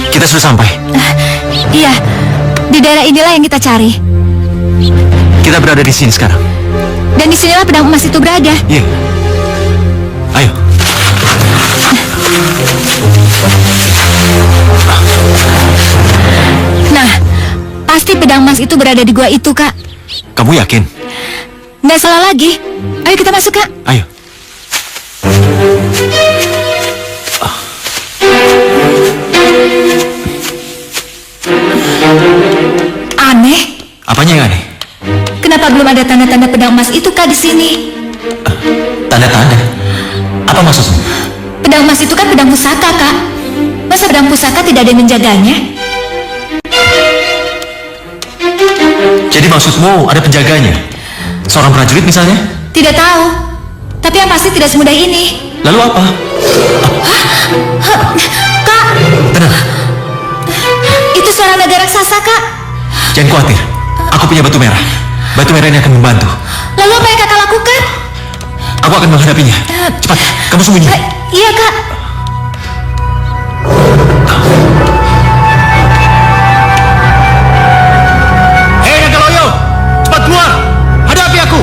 Kita sudah sampai. Iya, di daerah inilah yang kita cari. Kita berada di sini sekarang. Dan disinilah pedang emas itu berada. Iya. Ayo. Nah, pasti pedang emas itu berada di gua itu, Kak. Kamu yakin? Nggak salah lagi. Ayo kita masuk, Kak. Ayo. Aneh. Apanya yang aneh? Kenapa belum ada tanda-tanda pedang emas itu, Kak, di sini? Tanda-tanda? Apa maksudmu? Pedang emas itu kan pedang pusaka, Kak. Masa pedang pusaka tidak ada yang menjaganya? Jadi maksudmu ada penjaganya? Seorang prajurit misalnya? Tidak tahu. Tapi yang pasti tidak semudah ini. Lalu apa? Kak, Tenang, itu suara naga raksasa, Kak. jangan khawatir. Aku punya batu merah. Batu merah ini akan membantu. Lalu apa yang Kakak lakukan? Aku akan menghadapinya. Cepat, kamu sembunyi. Iya, Kak. Hei, Nagaloyo! Cepat keluar! Hadapi aku!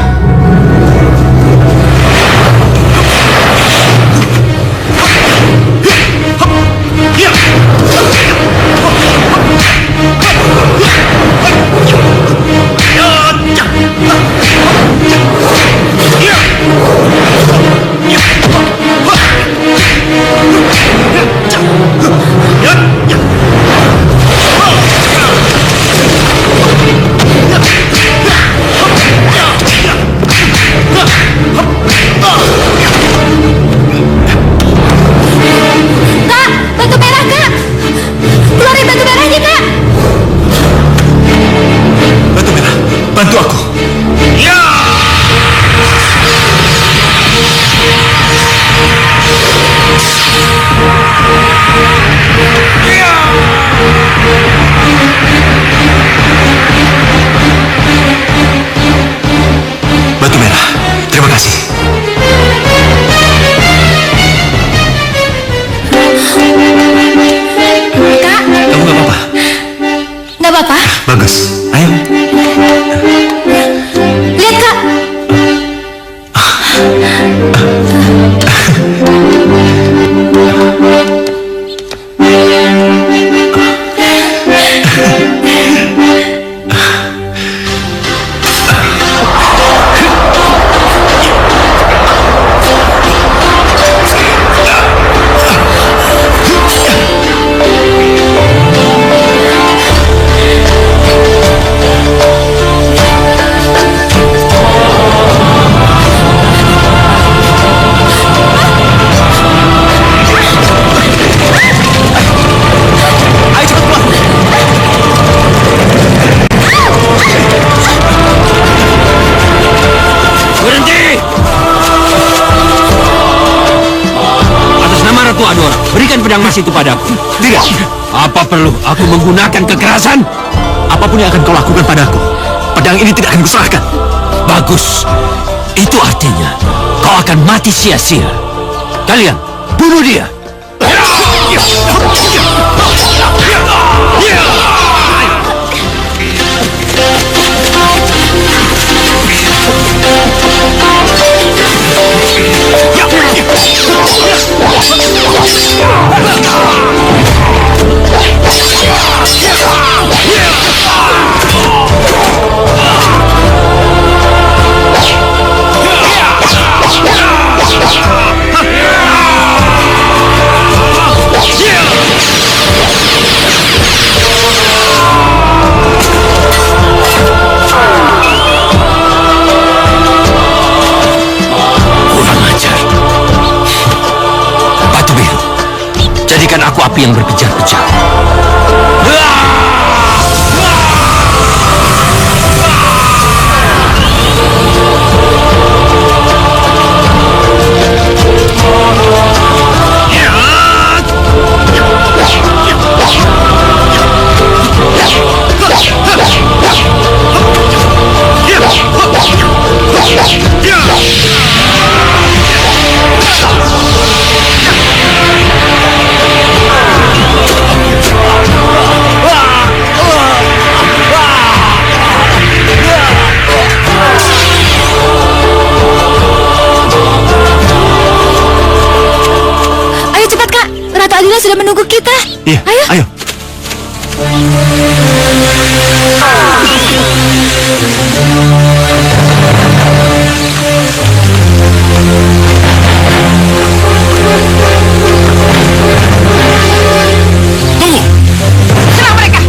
Kak, batu merah, Kak. Keluarin batu merahnya, Kak. Batu merah, bantu aku. Batu merah, terima kasih. Kak, Kamu gak apa-apa? nggak apa-apa. Bagus, ayo. Lihat, Kak. pedang emas itu padaku. Tidak. Apa perlu aku menggunakan kekerasan? Apapun yang akan kau lakukan padaku, pedang ini tidak akan kuserahkan. Bagus. Itu artinya kau akan mati sia-sia. Kalian, bunuh dia. Jadikan aku api yang berkejar-kejar. Sudah menunggu kita. Iya, ayo. Tunggu. Serang mereka.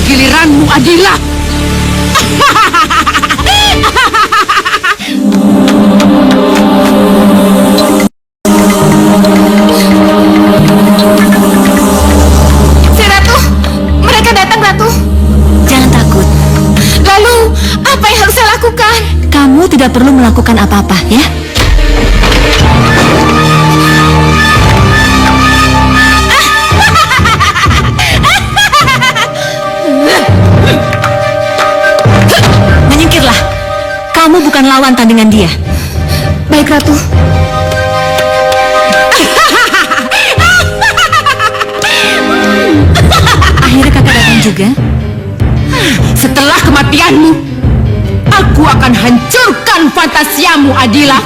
Giliranmu, Adila. Si Ratu, mereka datang, Ratu. Jangan takut. Lalu, apa yang harus saya lakukan? Kamu tidak perlu melakukan apa-apa, ya. Menyingkirlah. Kamu bukan lawan tandingan dia. Baik, Ratu. Akhirnya kakak datang juga. Setelah kematianmu, aku akan hancurkan fantasiamu, Adila.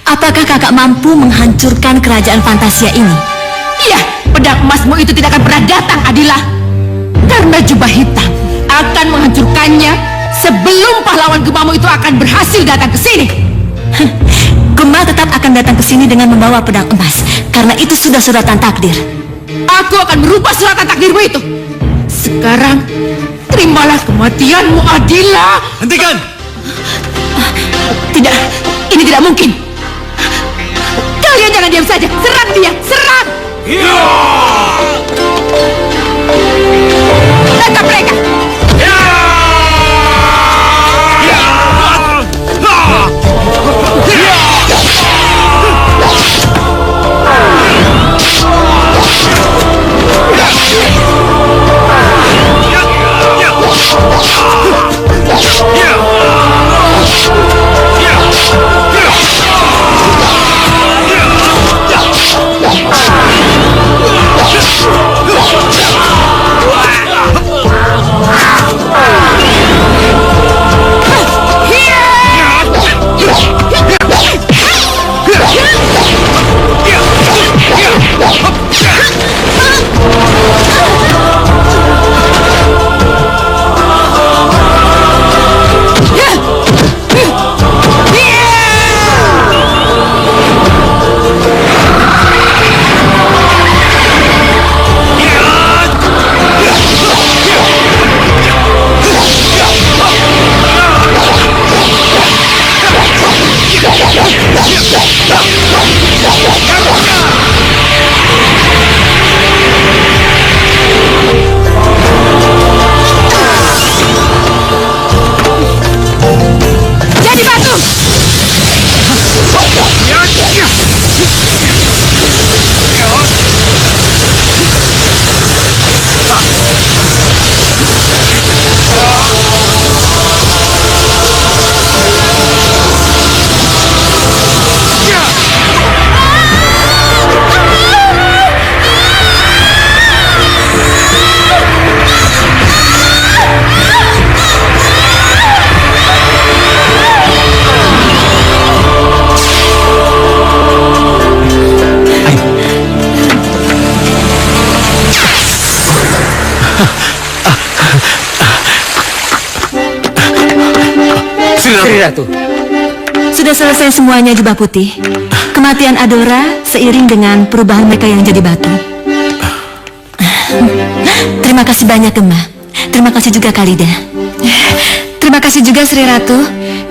Apakah kakak mampu menghancurkan kerajaan Fantasia ini? Iya, pedang emasmu itu tidak akan pernah datang, Adila. Karena jubah hitam akan menghancurkannya sebelum pahlawan gemamu itu akan berhasil datang ke sini. Gema tetap akan datang ke sini dengan membawa pedang emas, karena itu sudah suratan takdir. Aku akan merubah suratan takdirmu itu. Sekarang, terimalah kematianmu, Adila. Hentikan! Tidak, ini tidak mungkin. Kalian jangan diam saja. Serang dia, serang! Iya! Tangkap mereka! Jadi batu! Sri Ratu. Sudah selesai semuanya, Jubah Putih. Kematian Adora seiring dengan perubahan mereka yang jadi batu. Terima kasih banyak, Gemma. Terima kasih juga, Khalida. Terima kasih juga, Sri Ratu.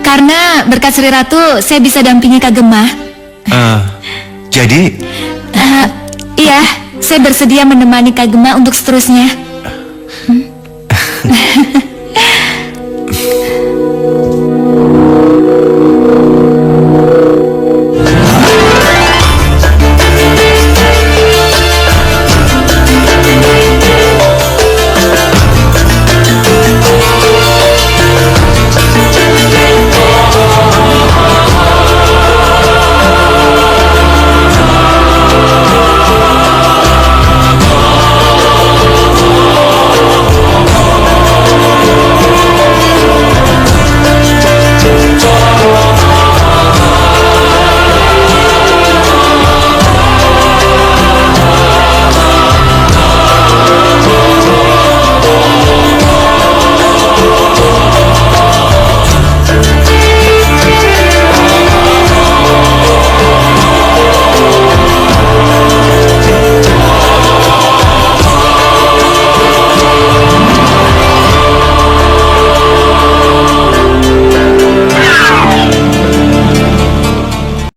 Karena berkat Sri Ratu, saya bisa dampingi Kak Gemma. Jadi Iya, saya bersedia menemani Kak Gemma untuk seterusnya.